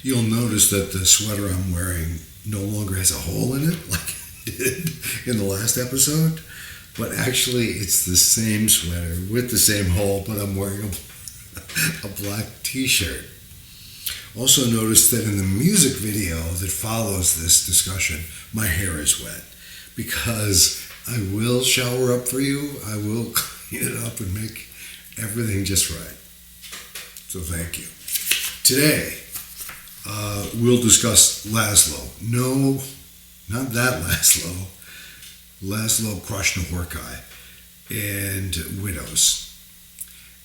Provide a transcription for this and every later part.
You'll notice that the sweater I'm wearing no longer has a hole in it like it did in the last episode, but actually it's the same sweater with the same hole, but I'm wearing a black t-shirt. Also notice that in the music video that follows this discussion, my hair is wet because I will shower up for you. I will clean it up and make everything just right. So thank you. Today, we'll discuss Laszlo. No, not that Laszlo. Laszlo Krasznahorkai and Widows.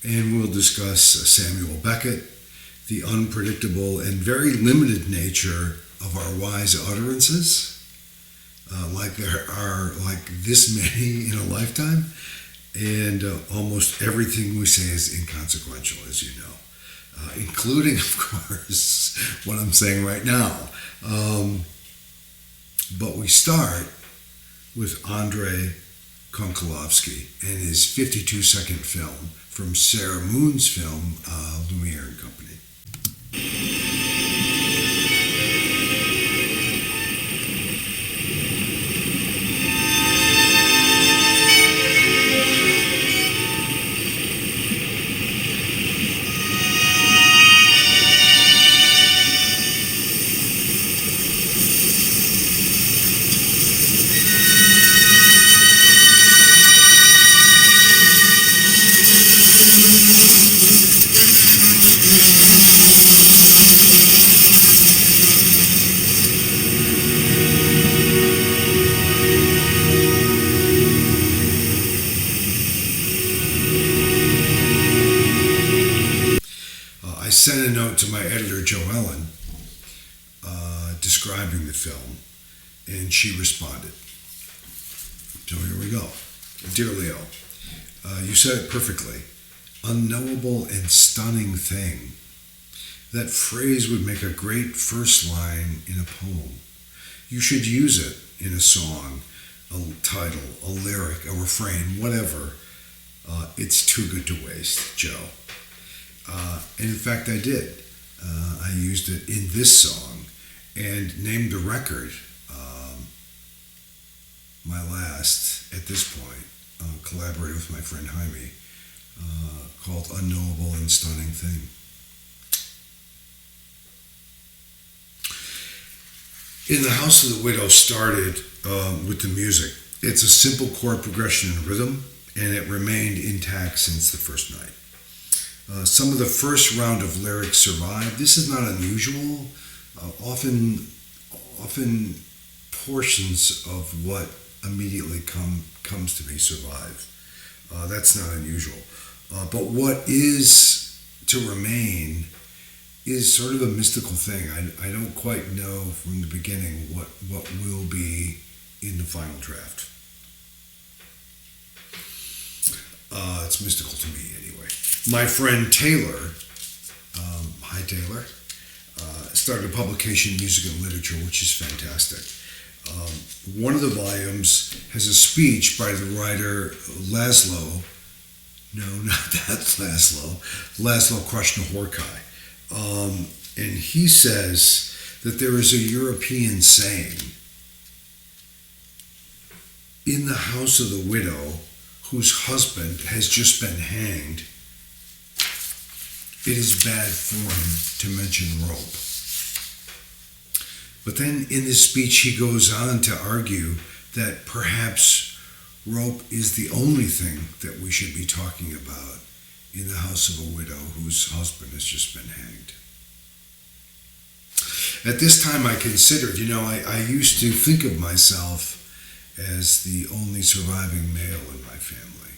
And we'll discuss Samuel Beckett, the unpredictable and very limited nature of our wise utterances, like there are like this many in a lifetime, and almost everything we say is inconsequential, as you know. Including, of course, what I'm saying right now. But we start with Andrei Konchalovsky and his 52-second film from Sarah Moon's film, Lumiere and Company. I sent a note to my editor, Jo Ellen, describing the film, and she responded. So here we go. Dear Leo, you said it perfectly. Unknowable and stunning thing. That phrase would make a great first line in a poem. You should use it in a song, a title, a lyric, a refrain, whatever. It's too good to waste, Joe. And in fact, I did. I used it in this song and named the record, my last, at this point, collaborated with my friend Hymie, called Unknowable and Stunning Thing. In the House of the Widow started with the music. It's a simple chord progression and rhythm, and it remained intact since the first night. Some of the first round of lyrics survived. This is not unusual. Often portions of what immediately comes to me survive. That's not unusual. But what is to remain is sort of a mystical thing. I don't quite know from the beginning what will be in the final draft. It's mystical to me anyway. My friend Taylor, hi Taylor, started a publication, Music and Literature, which is fantastic. One of the volumes has a speech by the writer Laszlo, no, not that Laszlo Krasznahorkai. And he says that there is a European saying, in the house of the widow whose husband has just been hanged, it is bad form to mention rope. But then in this speech he goes on to argue that perhaps rope is the only thing that we should be talking about in the house of a widow whose husband has just been hanged. At this time I considered, I used to think of myself as the only surviving male in my family.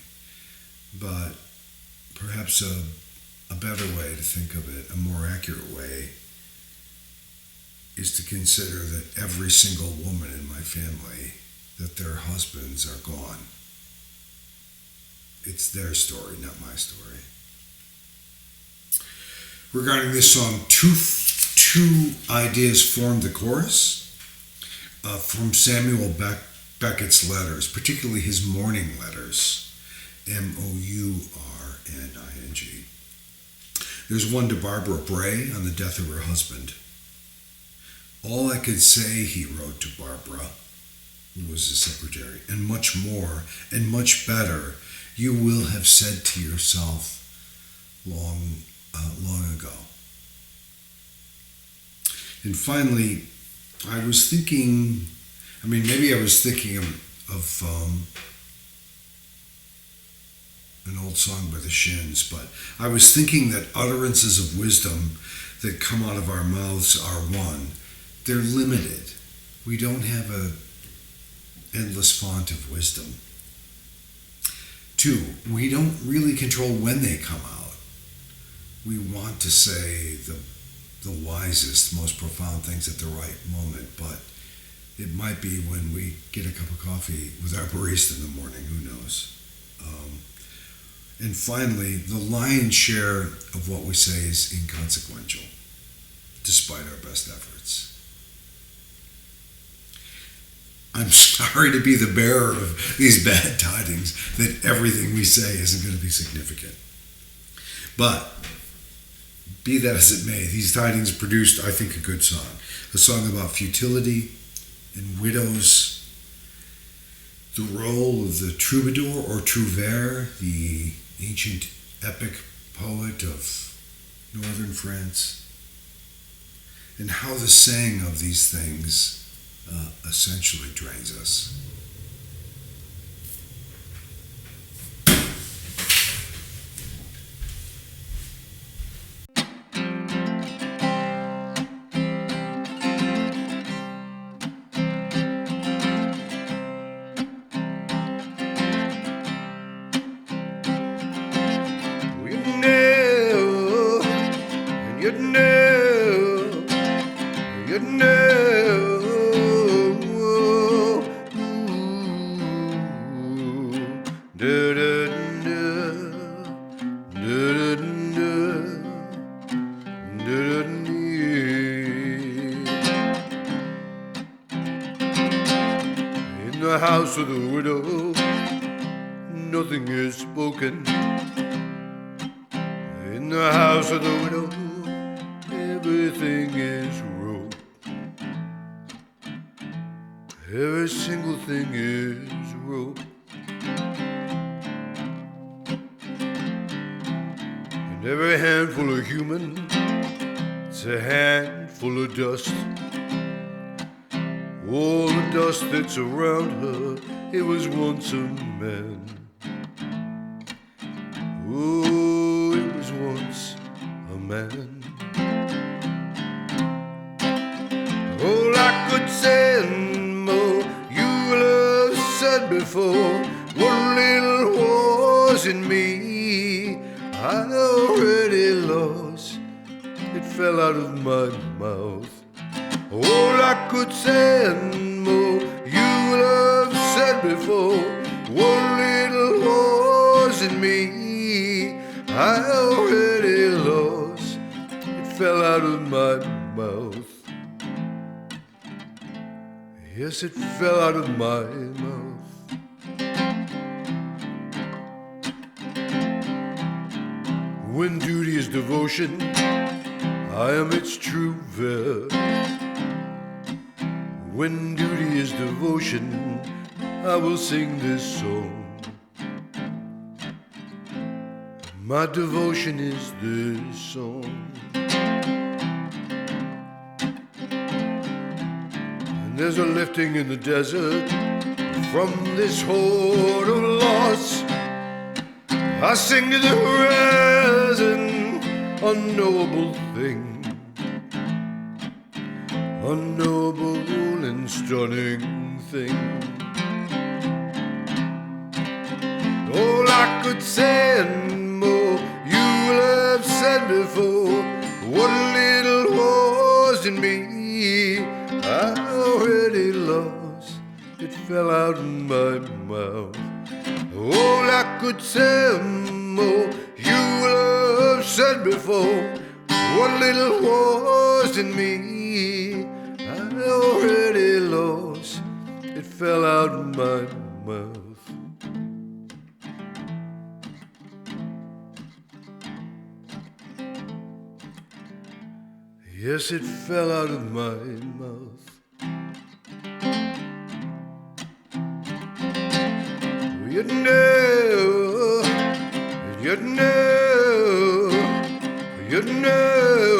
But perhaps a better way to think of it, a more accurate way, is to consider that every single woman in my family, that their husbands are gone. It's their story, not my story. Regarding this song, two ideas formed the chorus from Samuel Beckett's letters, particularly his morning letters, Mourning. There's one to Barbara Bray on the death of her husband. All I could say, he wrote to Barbara, who was his secretary, and much more and much better you will have said to yourself long ago. And finally, I was thinking of an old song by the Shins, but I was thinking that utterances of wisdom that come out of our mouths are one. They're limited. We don't have an endless font of wisdom. Two, we don't really control when they come out. We want to say the wisest, most profound things at the right moment, but it might be when we get a cup of coffee with our barista in the morning, who knows. And finally, the lion's share of what we say is inconsequential, despite our best efforts. I'm sorry to be the bearer of these bad tidings that everything we say isn't going to be significant. But be that as it may, these tidings produced, I think, a good song. A song about futility and widows, the role of the troubadour or trouvère, the ancient epic poet of northern France, and how the saying of these things essentially drains us. In the house of the widow, nothing is spoken. In the house of the widow, everything is rope. Every single thing is rope. And every handful of human, it's a handful of dust. All the dust that's around her, it was once a man. Oh, it was once a man. All I could say and more, you will have said before. What little was in me, I already lost. It fell out of my mouth. All I could say and more, you will have said before. What little was in me, I already lost. It fell out of my mouth. Yes, it fell out of my mouth. When duty is devotion, I am its true verb. When duty is devotion, I will sing this song. My devotion is this song. And there's a lifting in the desert from this horde of loss. I sing to the present unknowable thing, unknowable and stunning thing. All I could say and more, you will have said before. What little was in me, I already lost. It fell out of my mouth. All I could say more, you will have said before. What little was in me, I already lost. It fell out of my mouth. Yes, it fell out of my mouth. You know, you know, you know.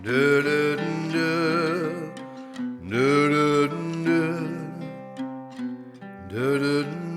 Da da da da da da da da.